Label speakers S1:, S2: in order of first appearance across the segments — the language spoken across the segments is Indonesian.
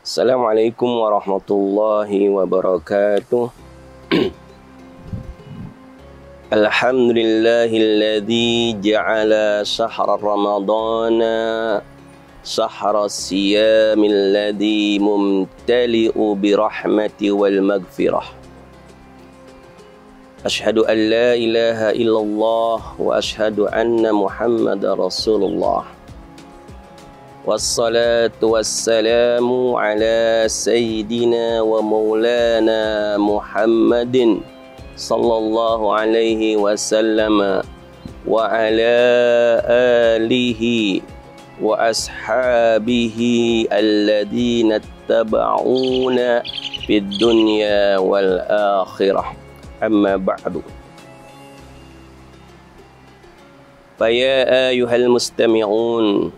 S1: Assalamualaikum warahmatullahi wabarakatuh. Alhamdulillahilladzi ja'ala shahra ramadana shahra siyamil ladzi mumtali'u birahmati wal maghfirah. Ashhadu an la ilaha illallah wa ashhadu anna Muhammadar Rasulullah. Wassalatu wassalamu ala sayyidina wa maulana Muhammadin sallallahu alaihi wasallam wa ala alihi wa ashabihi alladhina ittaba'una fid dunya wal akhirah. Amma ba'du. Fa ya ayyuhal mustami'un,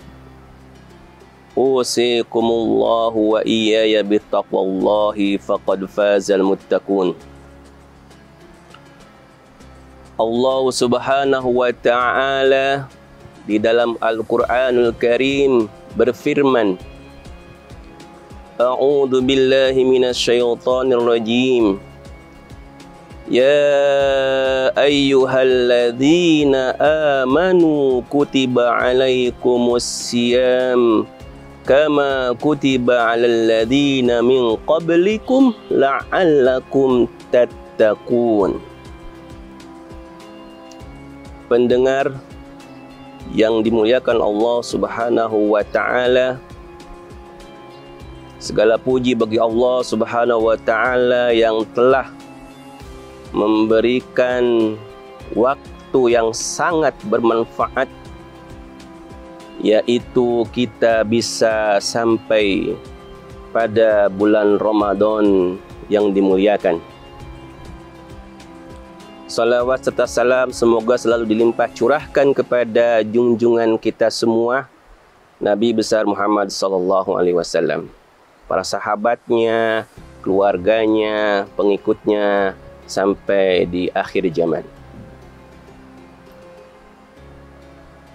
S1: usikumullahu wa iyaya bittaqwallahi faqad fazal muttaqun. Allah subhanahu wa ta'ala di dalam Al-Quranul Karim berfirman, A'udzu billahi minasyaitonir rajim. Ya ayyuhalladzina amanu kutiba alaikumus siyam kama kutiba alal ladzina min qablikum la'allakum tattaqun. Pendengar yang dimuliakan Allah Subhanahu wa ta'ala, segala puji bagi Allah Subhanahu wa ta'ala yang telah memberikan waktu yang sangat bermanfaat, yaitu kita bisa sampai pada bulan Ramadan yang dimuliakan. Salawat serta salam semoga selalu dilimpah curahkan kepada junjungan kita semua, Nabi besar Muhammad sallallahu alaihi wasallam, para sahabatnya, keluarganya, pengikutnya sampai di akhir zaman.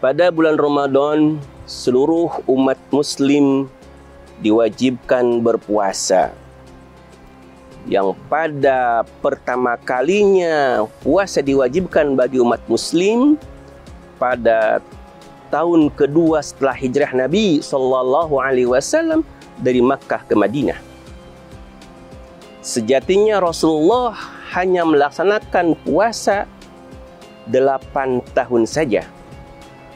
S1: Pada bulan Ramadan, seluruh umat muslim diwajibkan berpuasa. Yang pada pertama kalinya puasa diwajibkan bagi umat muslim pada tahun kedua setelah hijrah Nabi sallallahu alaihi wasallam dari Makkah ke Madinah. Sejatinya Rasulullah hanya melaksanakan puasa 8 tahun saja,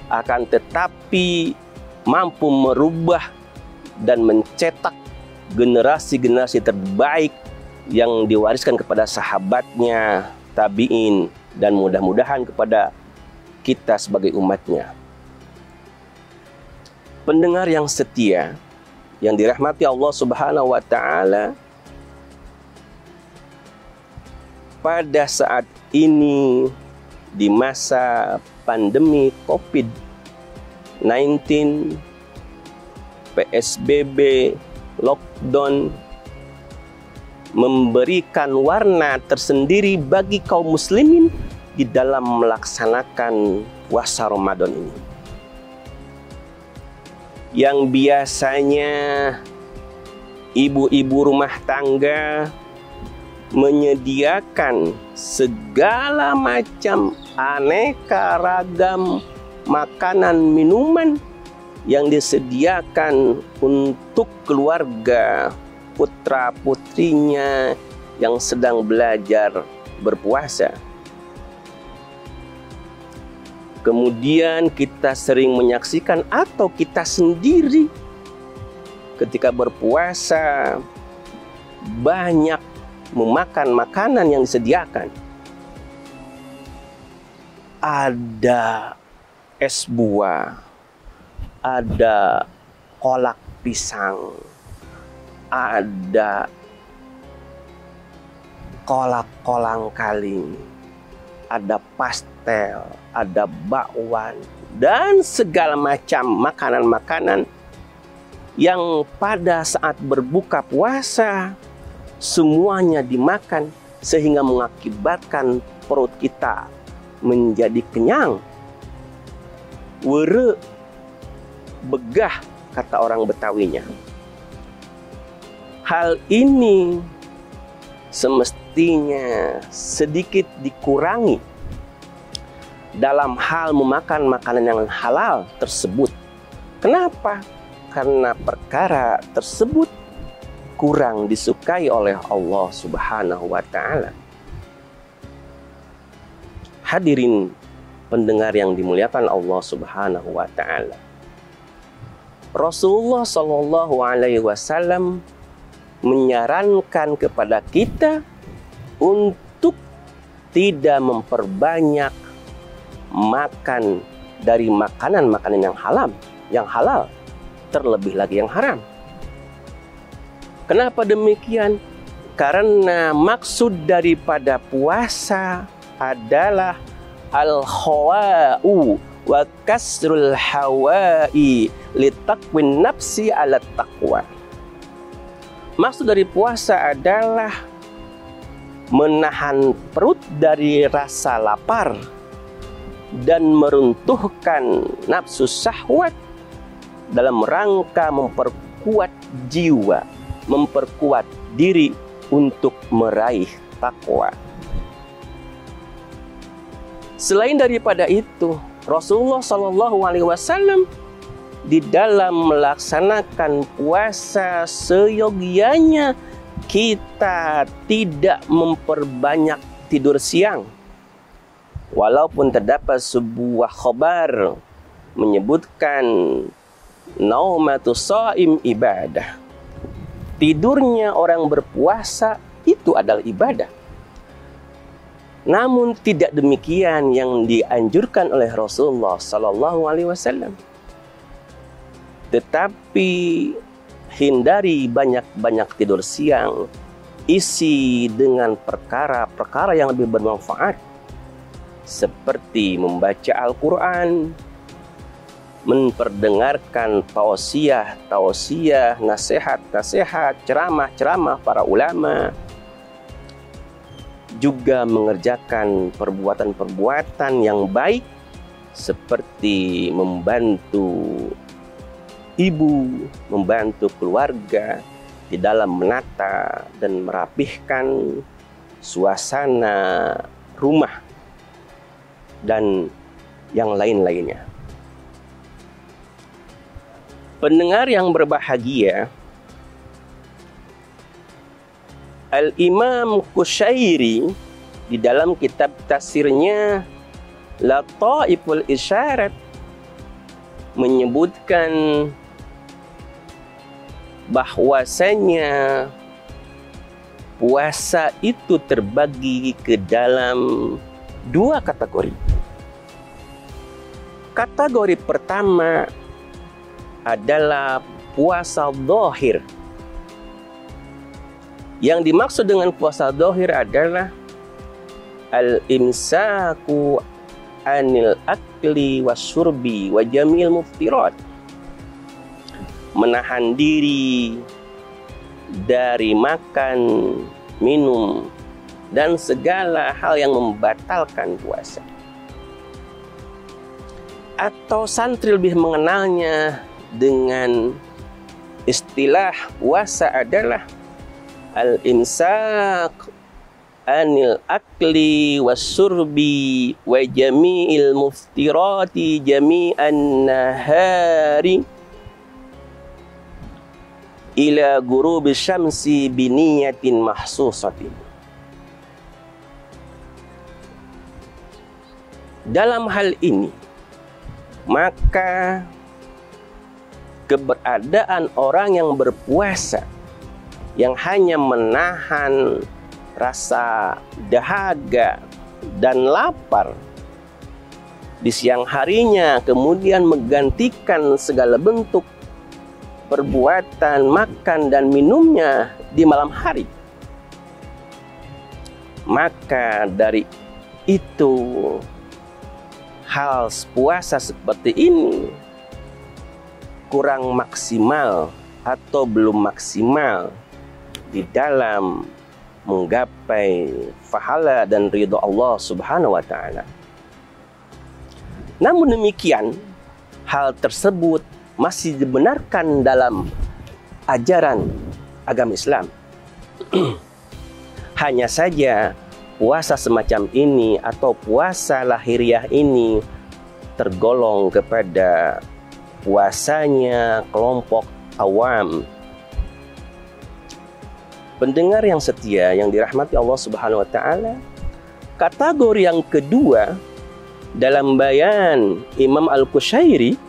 S1: akan tetapi mampu merubah dan mencetak generasi-generasi terbaik yang diwariskan kepada sahabatnya, tabi'in, dan mudah-mudahan kepada kita sebagai umatnya. Pendengar yang setia, yang dirahmati Allah Subhanahu wa ta'ala, pada saat ini di masa pandemi COVID-19, PSBB, lockdown, memberikan warna tersendiri bagi kaum muslimin di dalam melaksanakan puasa Ramadan ini. Yang biasanya ibu-ibu rumah tangga menyediakan segala macam aneka ragam makanan minuman yang disediakan untuk keluarga putra putrinya yang sedang belajar berpuasa. Kemudian kita sering menyaksikan atau kita sendiri ketika berpuasa banyak memakan makanan yang disediakan. Ada es buah, ada kolak pisang, ada kolak kolang kaling, ada pastel, ada bakwan, dan segala macam makanan-makanan yang pada saat berbuka puasa semuanya dimakan sehingga mengakibatkan perut kita menjadi kenyang, were, begah kata orang Betawinya. hal ini semestinya sedikit dikurangi dalam hal memakan makanan yang halal tersebut. Kenapa? Karena perkara tersebut kurang disukai oleh Allah Subhanahu wa Ta'ala. Hadirin pendengar yang dimuliakan Allah Subhanahu wa Ta'ala, Rasulullah Shallallahu Alaihi Wasallam menyarankan kepada kita untuk tidak memperbanyak makan dari makanan-makanan yang halal, terlebih lagi yang haram. Kenapa demikian? Karena maksud daripada puasa adalah al-khawa'u wa kasrul hawa'i litaqwin nafsi ala taqwa. Maksud dari puasa adalah menahan perut dari rasa lapar dan meruntuhkan nafsu syahwat dalam rangka memperkuat jiwa, memperkuat diri untuk meraih takwa. Selain daripada itu, Rasulullah Shallallahu Alaihi Wasallam di dalam melaksanakan puasa seyogianya kita tidak memperbanyak tidur siang. Walaupun terdapat sebuah khabar menyebutkan naumatus shaim ibadah. Tidurnya orang berpuasa itu adalah ibadah. Namun tidak demikian yang dianjurkan oleh Rasulullah Sallallahu Alaihi Wasallam. Tetapi hindari banyak-banyak tidur siang, isi dengan perkara-perkara yang lebih bermanfaat, seperti membaca Al-Quran, memperdengarkan tausiah, nasihat, ceramah para ulama, juga mengerjakan perbuatan-perbuatan yang baik seperti membantu ibu, membantu keluarga di dalam menata dan merapihkan suasana rumah dan yang lain-lainnya. Pendengar yang berbahagia, Al-Imam Qushairi di dalam kitab tafsirnya Lataiful Isyarat menyebutkan bahwasanya puasa itu terbagi ke dalam dua kategori. Kategori pertama adalah puasa dhahir. Yang dimaksud dengan puasa dhahir adalah al-imsaku anil akli wasyurbi wa jamil muftirat. Menahan diri dari makan, minum, dan segala hal yang membatalkan puasa. Atau santri lebih mengenalnya dengan istilah puasa adalah al-imsak anil akli wasyurbi wa jami'il muftirati jami'an nahari ila ghurubi syamsi biniyatin mahsusatin. Dalam hal ini, maka keberadaan orang yang berpuasa yang hanya menahan rasa dahaga dan lapar di siang harinya, kemudian menggantikan segala bentuk perbuatan makan dan minumnya di malam hari, maka dari itu hal puasa seperti ini kurang maksimal atau belum maksimal di dalam menggapai pahala dan ridho Allah Subhanahu wa Ta'ala. Namun demikian, hal tersebut masih dibenarkan dalam ajaran agama Islam. Hanya saja puasa semacam ini atau puasa lahiriah ini tergolong kepada puasanya kelompok awam. Pendengar yang setia yang dirahmati Allah Subhanahu wa taala, kategori yang kedua dalam bayan Imam Al-Qushairi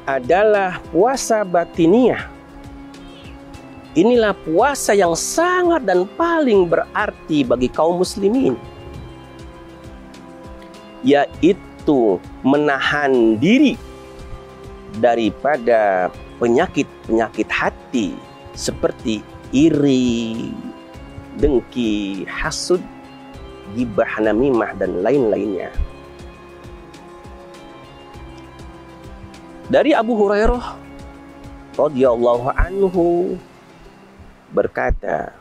S1: adalah puasa batiniah. Inilah puasa yang sangat dan paling berarti bagi kaum muslimin, yaitu menahan diri daripada penyakit-penyakit hati seperti iri, dengki, hasud, gibah, namimah, dan lain-lainnya. Dari Abu Hurairah radhiyallahu anhu berkata,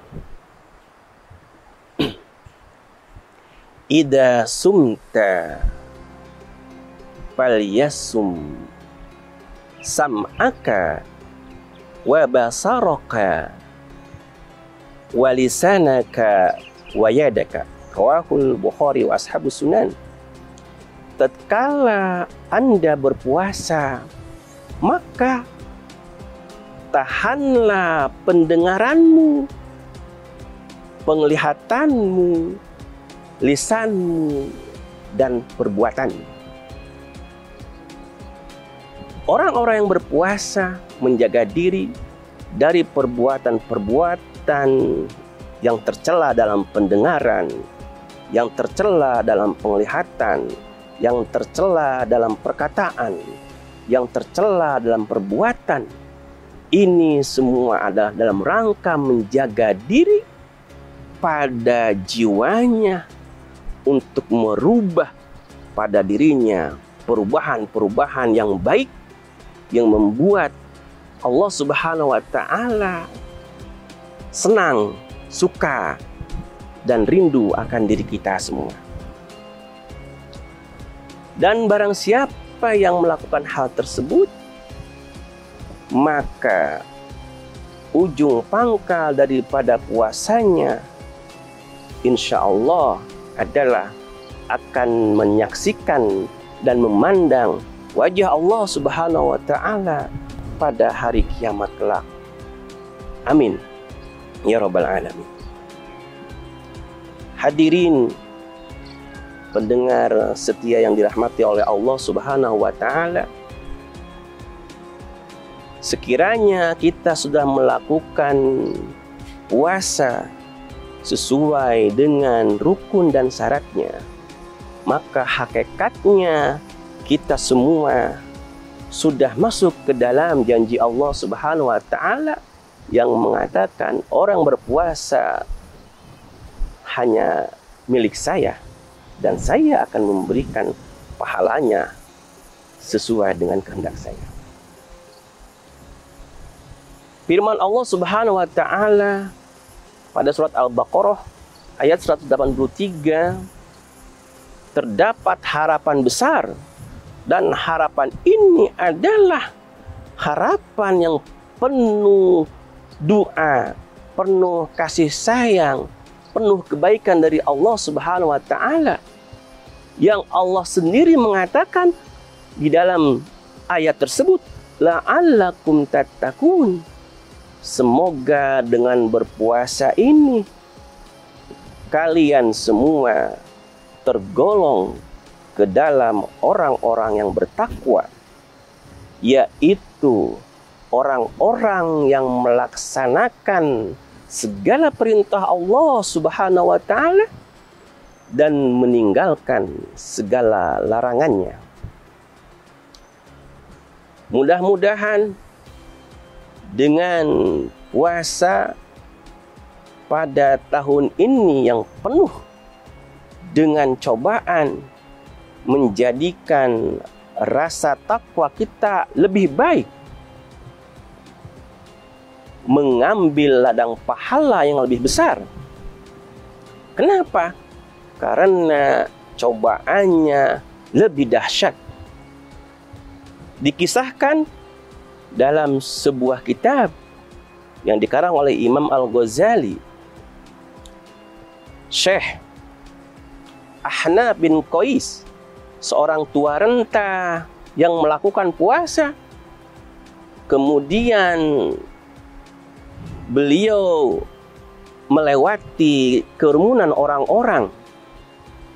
S1: "Idza sumta falyasum sam'aka wa basaraka wa lisanaka wa yadaka." Rawahul Bukhari wa ashabus sunan. Tatkala Anda berpuasa, maka tahanlah pendengaranmu, penglihatanmu, lisanmu, dan perbuatanmu. Orang-orang yang berpuasa menjaga diri dari perbuatan-perbuatan yang tercela dalam pendengaran, yang tercela dalam penglihatan, yang tercela dalam perkataan, yang tercela dalam perbuatan. Ini semua adalah dalam rangka menjaga diri pada jiwanya untuk merubah pada dirinya perubahan-perubahan yang baik yang membuat Allah Subhanahu wa taala senang, suka, dan rindu akan diri kita semua. Dan barang siapa yang melakukan hal tersebut, maka ujung pangkal daripada puasanya insya Allah adalah akan menyaksikan dan memandang wajah Allah Subhanahu wa taala pada hari kiamat kelak. Amin ya rabbal alamin. Hadirin pendengar setia yang dirahmati oleh Allah Subhanahu wa taala, sekiranya kita sudah melakukan puasa sesuai dengan rukun dan syaratnya, maka hakikatnya kita semua sudah masuk ke dalam janji Allah Subhanahu wa taala yang mengatakan orang berpuasa hanya milik saya dan saya akan memberikan pahalanya sesuai dengan kehendak saya. Firman Allah Subhanahu wa taala pada surat Al-Baqarah ayat 183, terdapat harapan besar, dan harapan ini adalah harapan yang penuh doa, penuh kasih sayang, penuh kebaikan dari Allah Subhanahu wa taala, yang Allah sendiri mengatakan di dalam ayat tersebut, la'allakum tattaqun. Semoga dengan berpuasa ini kalian semua tergolong ke dalam orang-orang yang bertakwa, yaitu orang-orang yang melaksanakan segala perintah Allah Subhanahu wa taala dan meninggalkan segala larangannya. Mudah-mudahan dengan puasa pada tahun ini yang penuh dengan cobaan menjadikan rasa takwa kita lebih baik, mengambil ladang pahala yang lebih besar. Kenapa? Karena cobaannya lebih dahsyat. Dikisahkan dalam sebuah kitab yang dikarang oleh Imam Al-Ghazali, Syekh Ahnaf bin Qais, seorang tua renta yang melakukan puasa. Kemudian beliau melewati kerumunan orang-orang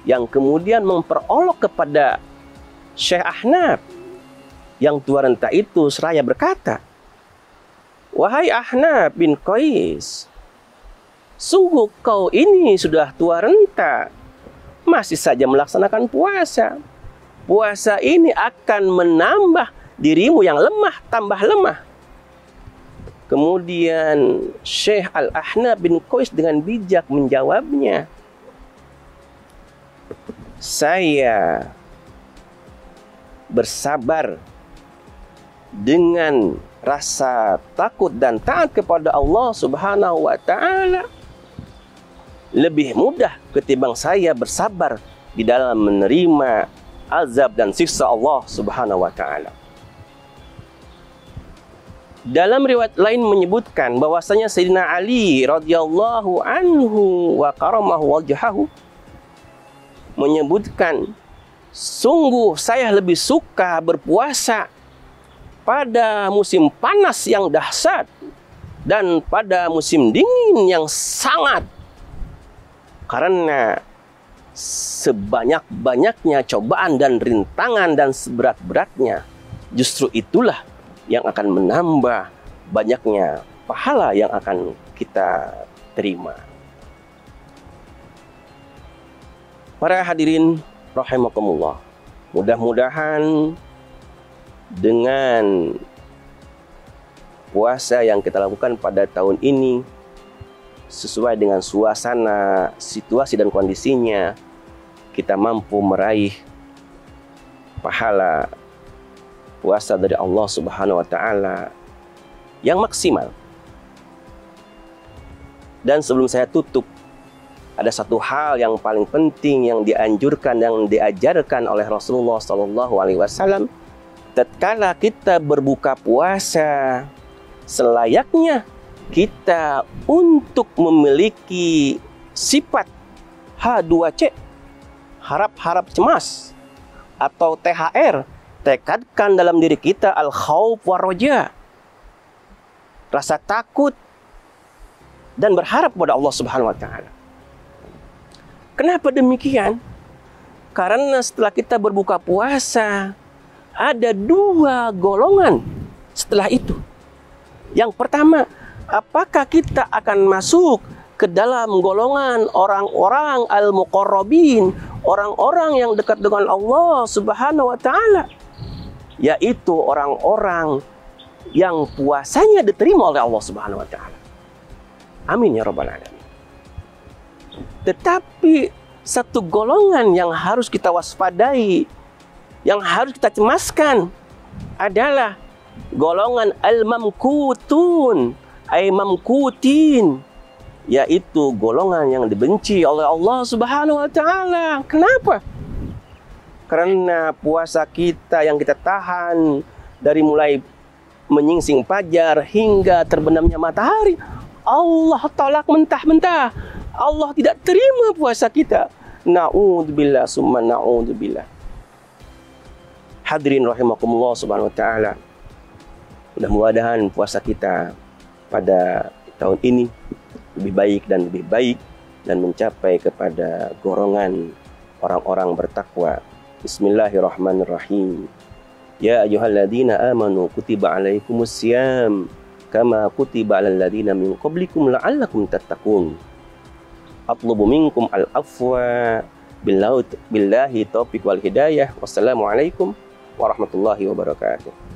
S1: yang kemudian memperolok kepada Syekh Ahnaf. Yang tua renta itu seraya berkata, "Wahai Ahnaf bin Qais, sungguh kau ini sudah tua renta, masih saja melaksanakan puasa. Puasa ini akan menambah dirimu yang lemah, tambah lemah." Kemudian Syekh Al-Ahnaf bin Qais dengan bijak menjawabnya, "Saya bersabar dengan rasa takut dan taat kepada Allah Subhanahu wa Ta'ala lebih mudah ketimbang saya bersabar di dalam menerima azab dan siksa Allah Subhanahu wa Ta'ala." Dalam riwayat lain menyebutkan bahwasanya Sayyidina Ali radhiyallahu anhu wa karamahu wajhahu menyebutkan, "Sungguh saya lebih suka berpuasa pada musim panas yang dahsyat dan pada musim dingin yang sangat, karena sebanyak-banyaknya cobaan dan rintangan dan seberat-beratnya justru itulah yang akan menambah banyaknya pahala yang akan kita terima." Para hadirin rahimakumullah, mudah-mudahan dengan puasa yang kita lakukan pada tahun ini sesuai dengan suasana, situasi dan kondisinya, kita mampu meraih pahala puasa dari Allah Subhanahu wa Ta'ala yang maksimal. Dan sebelum saya tutup, ada satu hal yang paling penting yang dianjurkan, yang diajarkan oleh Rasulullah SAW. Tatkala kita berbuka puasa, selayaknya kita untuk memiliki sifat H2C, harap-harap cemas, atau THR, tekadkan dalam diri kita al-khauf war-raja, rasa takut dan berharap kepada Allah Subhanahu wa Ta'ala. Kenapa demikian? Karena setelah kita berbuka puasa, ada dua golongan setelah itu. Yang pertama, apakah kita akan masuk ke dalam golongan orang-orang al-muqarrabin, orang-orang yang dekat dengan Allah Subhanahu wa Ta'ala, yaitu orang-orang yang puasanya diterima oleh Allah Subhanahu wa Ta'ala. Amin ya rabbal alamin. Tetapi satu golongan yang harus kita waspadai, yang harus kita cemaskan adalah golongan al-mamkutun, ay mamkutin, yaitu golongan yang dibenci oleh Allah Subhanahu wa Ta'ala. Kenapa? Karena puasa kita yang kita tahan dari mulai menyingsing fajar hingga terbenamnya matahari, Allah tolak mentah-mentah. Allah tidak terima puasa kita. Na'udzubillah summa na'udzubillah. Hadirin rahimakumullah Subhanahu wa Ta'ala, mudah-mudahan puasa kita pada tahun ini lebih baik dan lebih baik dan mencapai kepada golongan orang-orang bertakwa. Bismillahirrahmanirrahim. Ya ayyuhalladzina amanu kutiba alaikumusiyam kama kutiba alal ladzina min qablikum la'allakum tattaqun. Atlubu minkum al-afwa billahi taufiq wal hidayah. Wassalamualaikum warahmatullahi wabarakatuh.